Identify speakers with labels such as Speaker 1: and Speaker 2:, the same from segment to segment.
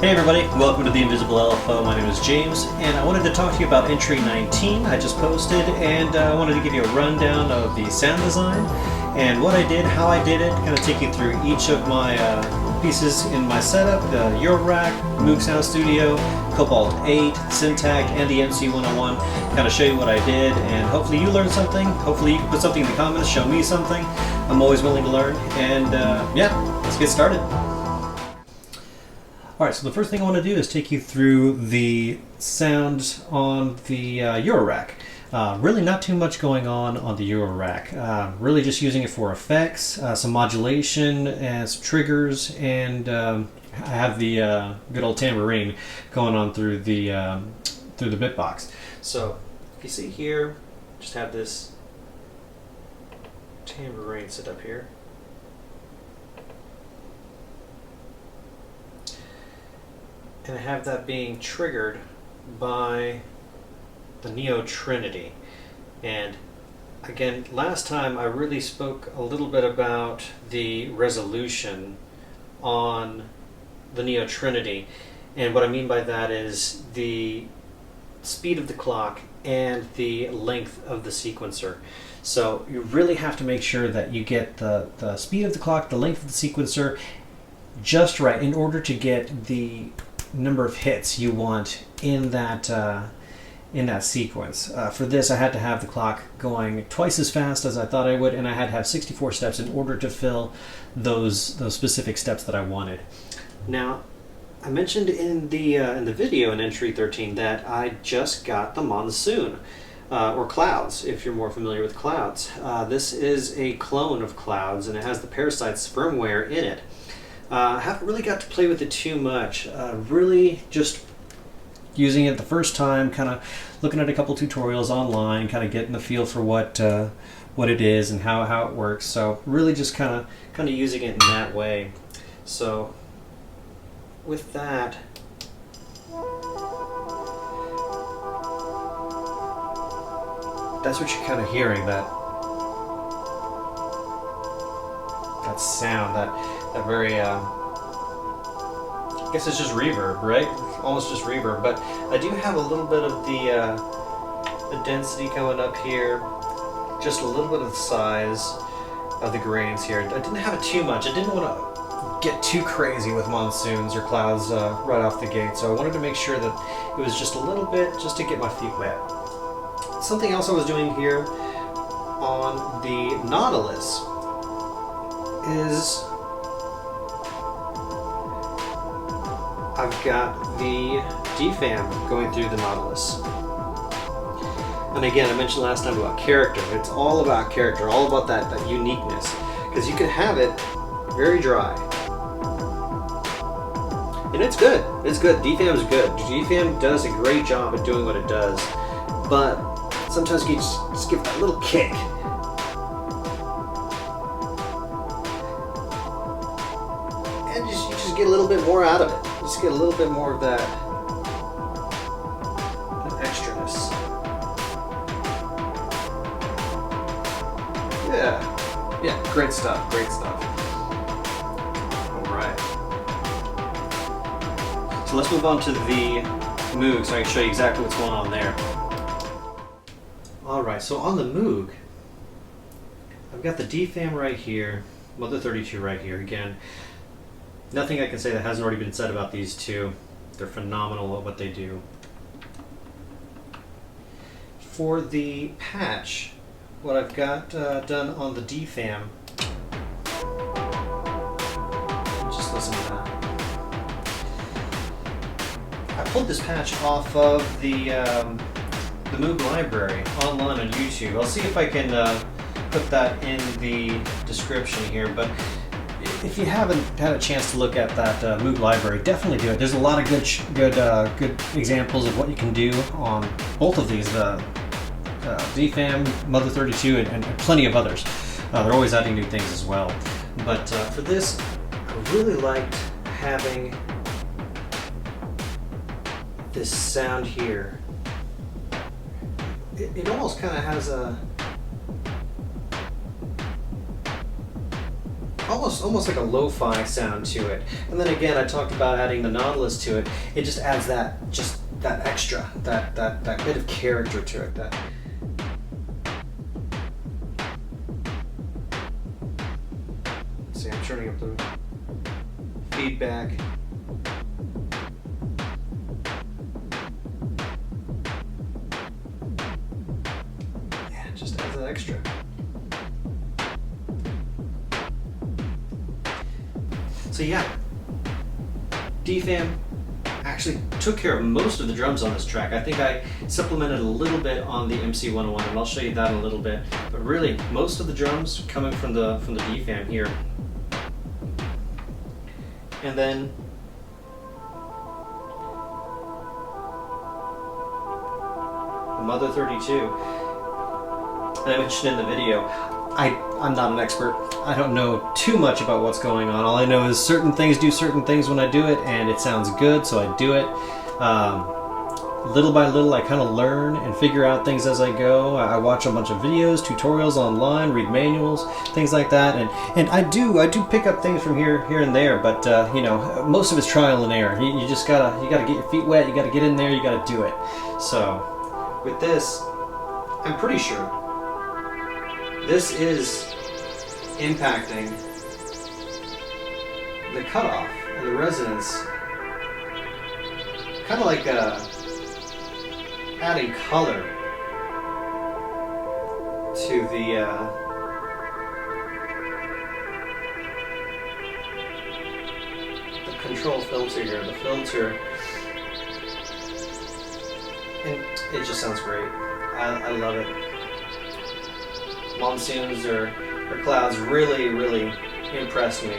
Speaker 1: Hey everybody, welcome to the Invisible LFO. My name is James, and I wanted to talk to you about entry 19 I just posted, and I wanted to give you a rundown of the sound design and what I did, how I did it, kind of take you through each of my pieces in my setup, the Eurorack, Moog Sound Studio, Cobalt 8, Synth, and the MC-101, kind of show you what I did, and hopefully you learned something. Hopefully you can put something in the comments, show me something. I'm always willing to learn, and yeah, let's get started. Alright, so the first thing I want to do is take you through the sound on the Eurorack. Really not too much going on the Eurorack. Really just using it for effects, some modulation, and some triggers, and I have the good old tambourine going on through the bitbox. So if you see here, just have this tambourine set up here. And I have that being triggered by the Neo Trinity. And again, last time I really spoke a little bit about the resolution on the Neo Trinity. And what I mean by that is the speed of the clock and the length of the sequencer. So you really have to make sure that you get the speed of the clock, the length of the sequencer just right in order to get the number of hits you want in that sequence. For this, I had to have the clock going twice as fast as I thought I would, and I had to have 64 steps in order to fill those specific steps that I wanted. Now, I mentioned in the video in entry 13 that I just got the Monsoon, or Clouds, if you're more familiar with Clouds. This is a clone of Clouds, and it has the Parasites firmware in it. I haven't really got to play with it too much. Really just using it the first time, kind of looking at a couple tutorials online, kind of getting the feel for what it is and how it works. So really just kind of using it in that way. So with that, that's what you're kind of hearing, that sound, that very, I guess it's just reverb, right? Almost just reverb, but I do have a little bit of the density coming up here, just a little bit of the size of the grains here. I didn't have it too much. I didn't want to get too crazy with monsoons or clouds right off the gate, so I wanted to make sure that it was just a little bit, just to get my feet wet. Something else I was doing here on the Nautilus is I've got the DFAM going through the Nautilus. And again, I mentioned last time about character. It's all about character, all about that uniqueness. Because you can have it very dry. And it's good. It's good. DFAM is good. DFAM does a great job at doing what it does. But sometimes you just give that little kick. And you just get a little bit more out of it. Just get a little bit more of that extraness. Yeah, great stuff, great stuff. Alright. So let's move on to the Moog so I can show you exactly what's going on there. Alright, so on the Moog, I've got the DFAM right here, Mother 32 right here. Again, nothing I can say that hasn't already been said about these two. They're phenomenal at what they do. For the patch, what I've got done on the DFAM, just listen to that. I pulled this patch off of the Moog library online on YouTube. I'll see if I can put that in the description here, but if you haven't had a chance to look at that Moog library, definitely do it. There's a lot of good examples of what you can do on both of these, the DFAM, Mother 32, and plenty of others. They're always adding new things as well. But for this, I really liked having this sound here. It almost kind of has a... almost like a lo-fi sound to it. And then again, I talked about adding the Nautilus to it. It just adds that extra, that bit of character to it. See, I'm turning up the feedback. Yeah, it just adds that extra. So yeah, DFAM actually took care of most of the drums on this track. I think I supplemented a little bit on the MC-101, and I'll show you that in a little bit. But really, most of the drums coming from the DFAM here. And then the Mother 32. And I mentioned in the video, I'm not an expert. I don't know too much about what's going on. All I know is certain things do certain things when I do it, and it sounds good, so I do it. Little by little, I kind of learn and figure out things as I go. I watch a bunch of videos, tutorials online, read manuals, things like that, and I do pick up things from here and there. But you know, most of it's trial and error. You just gotta get your feet wet. You gotta get in there. You gotta do it. So with this, I'm pretty sure this is impacting the cutoff and the resonance, kind of like adding color to the control filter here, the filter, and it just sounds great. I love it. Monsoons or clouds really impressed me,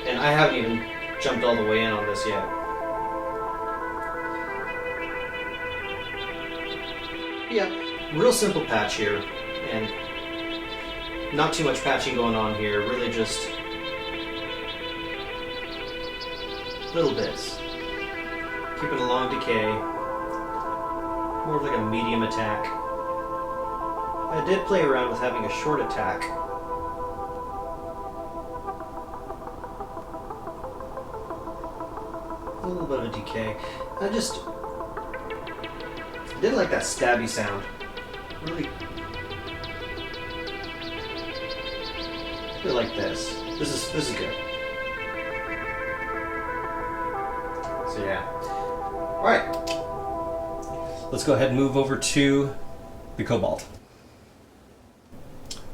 Speaker 1: and I haven't even jumped all the way in on this yet. Yeah, real simple patch here, and not too much patching going on here, really just little bits. Keeping a long decay, more of like a medium attack. I did play around with having a short attack. A little bit of a decay. I did like that stabby sound. Really like this. This is good. So yeah. Alright. Let's go ahead and move over to the Cobalt.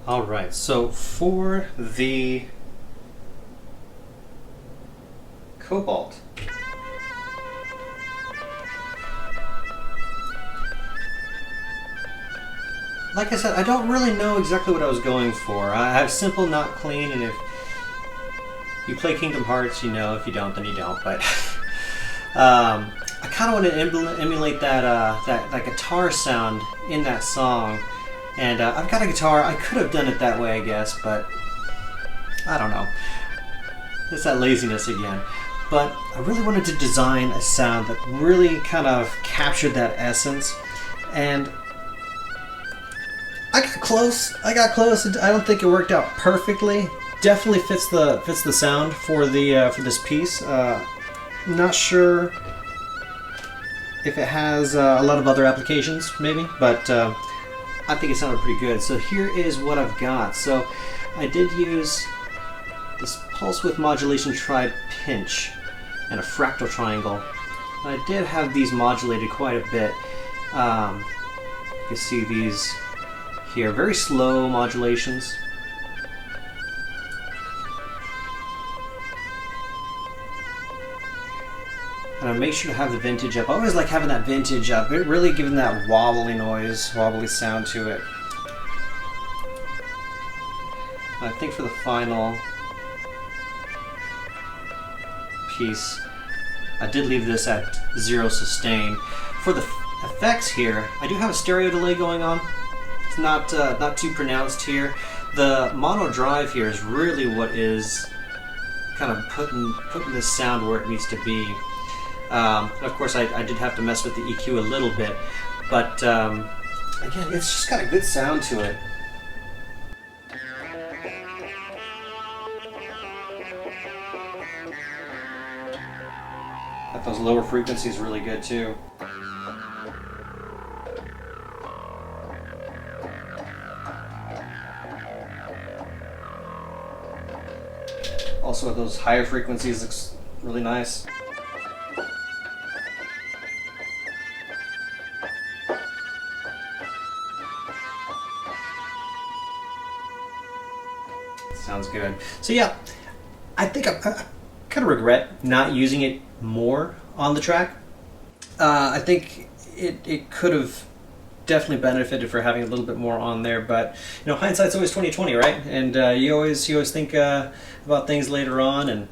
Speaker 1: Alright, so for the Cobalt, like I said, I don't really know exactly what I was going for. I have simple, not clean, and if you play Kingdom Hearts, you know. If you don't, then you don't. But I kind of want to emulate that guitar sound in that song. And I've got a guitar. I could have done it that way, I guess, but I don't know. It's that laziness again. But I really wanted to design a sound that really kind of captured that essence. And I got close. I don't think it worked out perfectly. Definitely fits the sound for this piece. Not sure if it has a lot of other applications, maybe, but I think it sounded pretty good. So here is what I've got. So I did use this pulse width modulation tri-pinch and a fractal triangle. I did have these modulated quite a bit. You can see these here, very slow modulations. And I make sure to have the vintage up. I always like having that vintage up. It really giving that wobbly noise, wobbly sound to it. I think for the final piece, I did leave this at 0 sustain. For the effects here, I do have a stereo delay going on. It's not too pronounced here. The mono drive here is really what is kind of putting this sound where it needs to be. Of course, I did have to mess with the EQ a little bit, but again, it's just got a good sound to it. Got those lower frequencies really good too. Also those higher frequencies looks really nice. Sounds good. So yeah, I think I kind of regret not using it more on the track. I think it could have definitely benefited for having a little bit more on there, but you know, hindsight's always 20/20, right? And you always think about things later on, and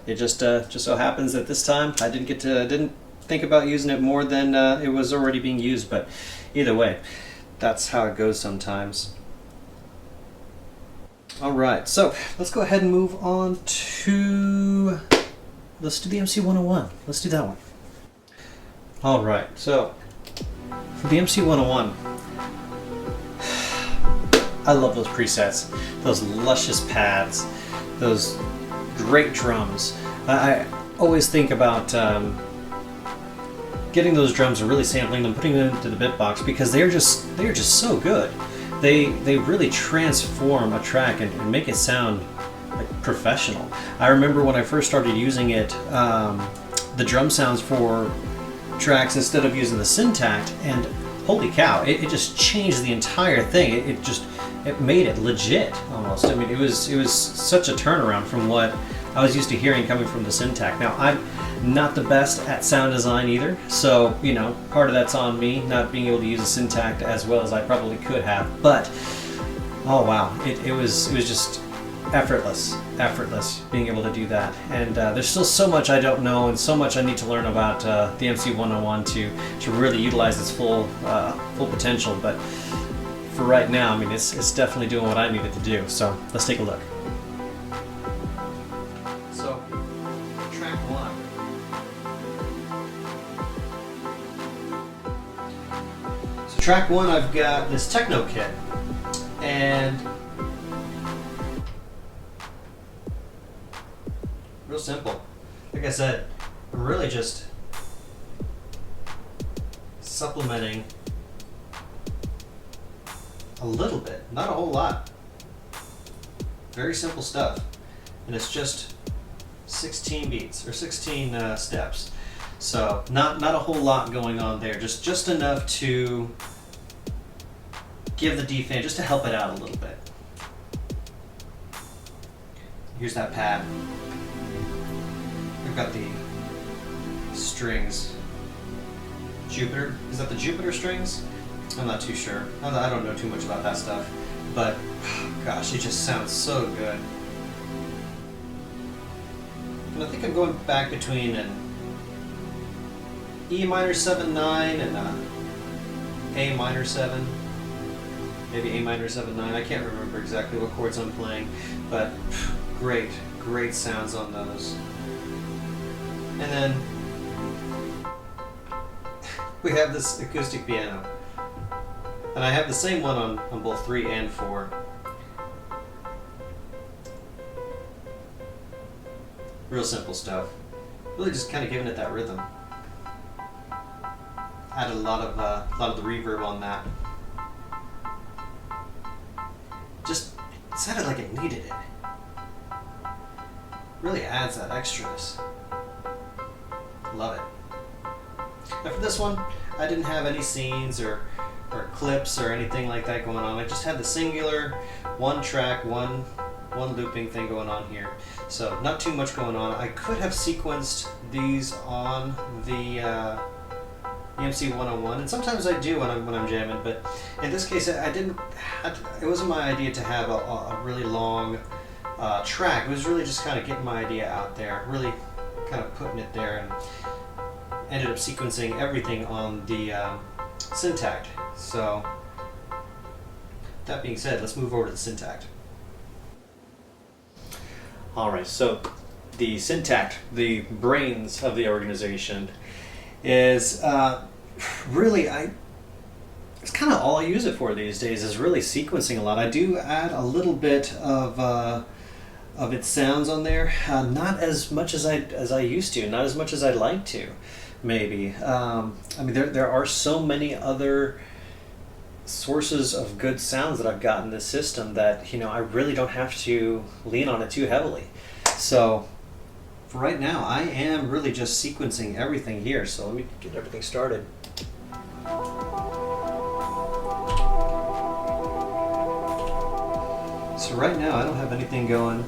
Speaker 1: it just so happens that this time I didn't think about using it more than it was already being used. But either way, that's how it goes sometimes. All right, so let's go ahead and move on to, let's do the MC-101. Let's do that one. All right, so for the MC-101, I love those presets, those luscious pads, those great drums. I always think about getting those drums and really sampling them, putting them into the bitbox, because they're just so good. They really transform a track and make it sound like professional. I remember when I first started using it, the drum sounds for tracks instead of using the Synth, and holy cow, it just changed the entire thing. It made it legit almost. I mean, it was such a turnaround from what I was used to hearing coming from the Synth. Now, I'm not the best at sound design either, so you know, part of that's on me not being able to use a Synth as well as I probably could have. But oh wow, it was just effortless being able to do that. And there's still so much I don't know and so much I need to learn about the MC-101 to really utilize its full potential. But for right now, I mean, it's definitely doing what I needed to do. So let's take a look. So track one. So track one, I've got this techno kit, and real simple. Like I said, I'm really just supplementing a little bit, not a whole lot. Very simple stuff. And it's just 16 beats or 16 steps. So not a whole lot going on there. Just enough to give the D-fan, just to help it out a little bit. Here's that pad. We've got the strings. Jupiter, is that the Jupiter strings? I'm not too sure. I don't know too much about that stuff, but gosh, it just sounds so good. And I think I'm going back between an E minor 7/9 and a A minor 7, maybe A minor 7/9. I can't remember exactly what chords I'm playing, but great sounds on those. And then we have this acoustic piano. And I have the same one on both 3 and 4. Real simple stuff. Really just kind of giving it that rhythm. Added a lot of the reverb on that. Just sounded like it needed it. Really adds that extraness. Love it. Now for this one, I didn't have any scenes or clips or anything like that going on. I just had the singular one track, one looping thing going on here. So not too much going on. I could have sequenced these on the MC-101, and sometimes I do when I'm jamming. But in this case, I didn't. It wasn't my idea to have a really long track. It was really just kind of getting my idea out there, really kind of putting it there, and ended up sequencing everything on the Synth. So that being said, let's move over to the Synth. Alright, so the Synth, the brains of the organization, is really, it's kind of all I use it for these days, is really sequencing a lot. I do add a little bit of of its sounds on there. Not as much as I used to, not as much as I'd like to, maybe. I mean, there are so many other sources of good sounds that I've got in this system that, you know, I really don't have to lean on it too heavily. So for right now, I am really just sequencing everything here. So let me get everything started. So right now I don't have anything going.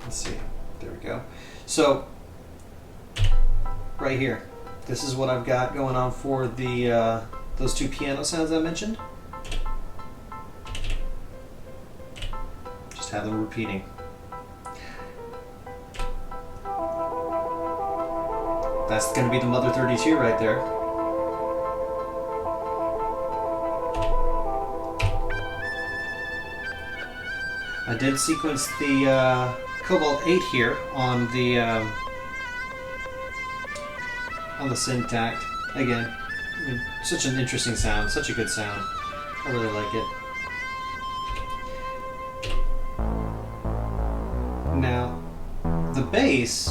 Speaker 1: Let's see, there we go. So right here, this is what I've got going on for the those two piano sounds I mentioned. Just have them repeating. That's going to be the Mother 32 right there. I did sequence the Cobalt 8 here on the Syntact. Again, I mean, such an interesting sound, such a good sound. I really like it. Now, the bass,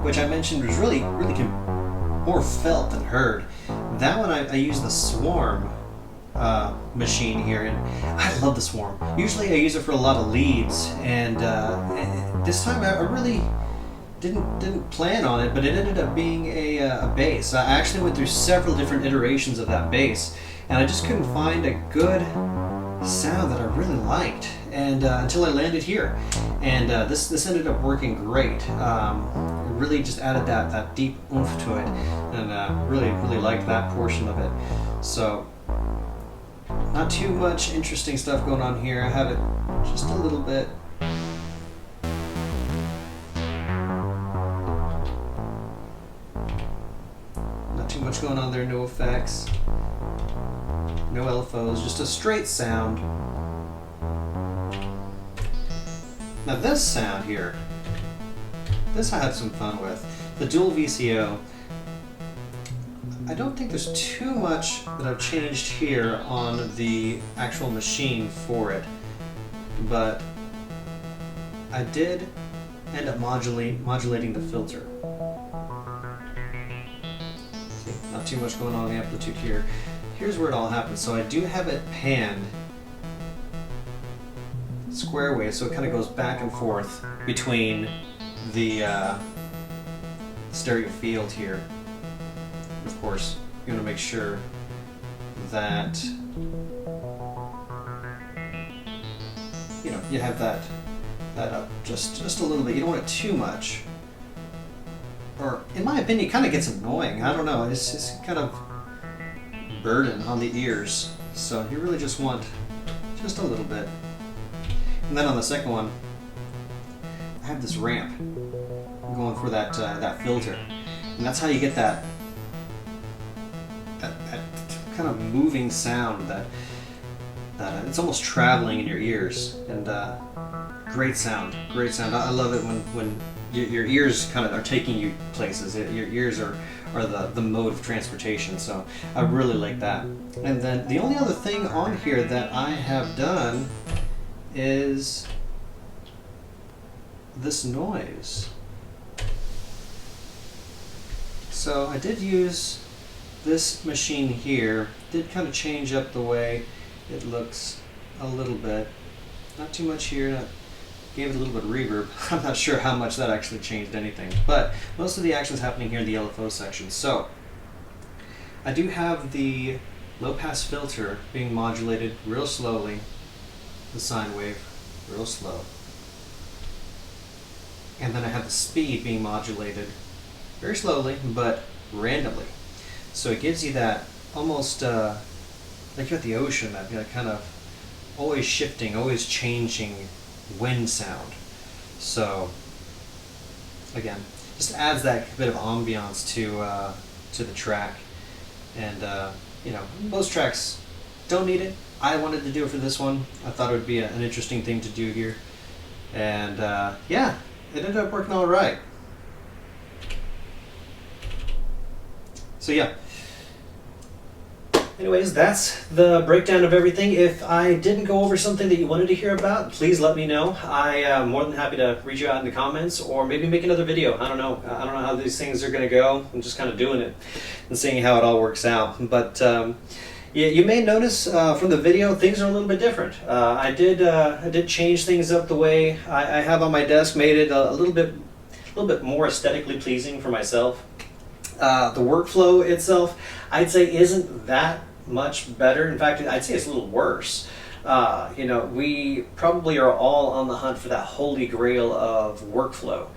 Speaker 1: which I mentioned was really more felt than heard. That one I used the Swarm machine here, and I love the Swarm. Usually I use it for a lot of leads, and this time I really didn't plan on it, but it ended up being a bass. I actually went through several different iterations of that bass, and I just couldn't find a good sound that I really liked, and until I landed here, and this ended up working great. It really just added that deep oomph to it, and really liked that portion of it. So not too much interesting stuff going on here. I have it just a little bit. Not too much going on there, no effects, no LFOs, just a straight sound. Now this sound here, this I had some fun with. The dual VCO. I don't think there's too much that I've changed here on the actual machine for it, but I did end up modulating the filter. See, not too much going on in the amplitude here. Here's where it all happens. So I do have it panned square wave, so it kind of goes back and forth between the stereo field here. Of course, you want to make sure that you know you have that up just a little bit. You don't want it too much, or in my opinion, it kind of gets annoying. I don't know. It's kind of burden on the ears. So you really just want just a little bit. And then on the second one, I have this ramp going for that filter, and that's how you get that kind of moving sound that it's almost traveling in your ears, and great sound. I love it when your ears kind of are taking you places. Your ears are the mode of transportation, so I really like that. And then the only other thing on here that I have done is this noise. So I did use this machine here, did kind of change up the way it looks a little bit. Not too much here, gave it a little bit of reverb. I'm not sure how much that actually changed anything, but most of the action's happening here in the LFO section. So I do have the low pass filter being modulated real slowly, the sine wave real slow, and then I have the speed being modulated very slowly but randomly. So it gives you that almost like you're at the ocean, that kind of always shifting, always changing wind sound. So again, just adds that bit of ambiance to the track. And you know, most tracks don't need it. I wanted to do it for this one. I thought it would be an interesting thing to do here, and yeah, it ended up working all right. So yeah, anyways, that's the breakdown of everything. If I didn't go over something that you wanted to hear about, please let me know. I am more than happy to read you out in the comments, or maybe make another video. I don't know. I don't know how these things are going to go. I'm just kind of doing it and seeing how it all works out. But you may notice from the video things are a little bit different. I did change things up the way I have on my desk, made it a little bit more aesthetically pleasing for myself. The workflow itself, I'd say, isn't that much better. In fact, I'd say it's a little worse. We probably are all on the hunt for that holy grail of workflow.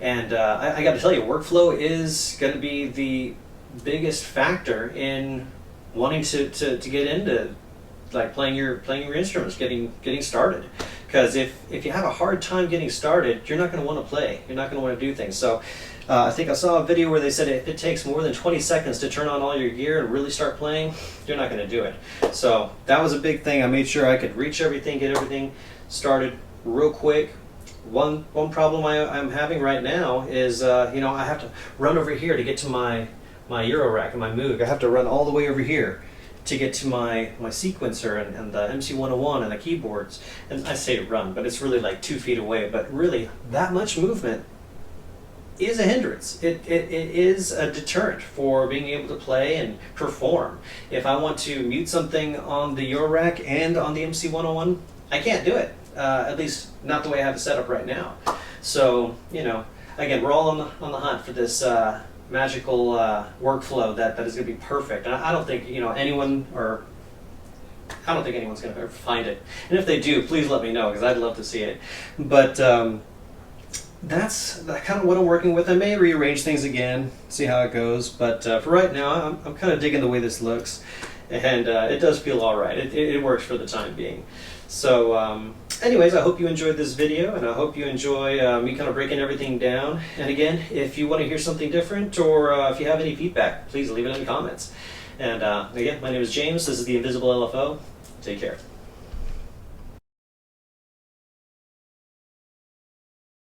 Speaker 1: And I got to tell you, workflow is going to be the biggest factor in wanting to get into like playing your instruments, getting started. Because if you have a hard time getting started, you're not going to want to play. You're not going to want to do things. So I think I saw a video where they said if it takes more than 20 seconds to turn on all your gear and really start playing, you're not going to do it. So that was a big thing. I made sure I could reach everything, get everything started real quick. One problem I'm having right now is I have to run over here to get to my Euro rack and my Moog. I have to run all the way over here to get to my sequencer and the MC-101 and the keyboards. And I say run, but it's really like 2 feet away. But really, that much movement is a hindrance. It is a deterrent for being able to play and perform. If I want to mute something on the Euro rack and on the MC-101, I can't do it. At least not the way I have it set up right now. So, again, we're all on the hunt for this magical workflow that is going to be perfect. And I don't think anyone's going to ever find it. And if they do, please let me know, because I'd love to see it. But that's kind of what I'm working with. I may rearrange things again, see how it goes. But for right now, I'm kind of digging the way this looks, and it does feel all right. It works for the time being. So anyways, I hope you enjoyed this video, and I hope you enjoy me kind of breaking everything down. And again, if you want to hear something different, or if you have any feedback, please leave it in the comments. And again, my name is James. This is the Invisible LFO. Take care.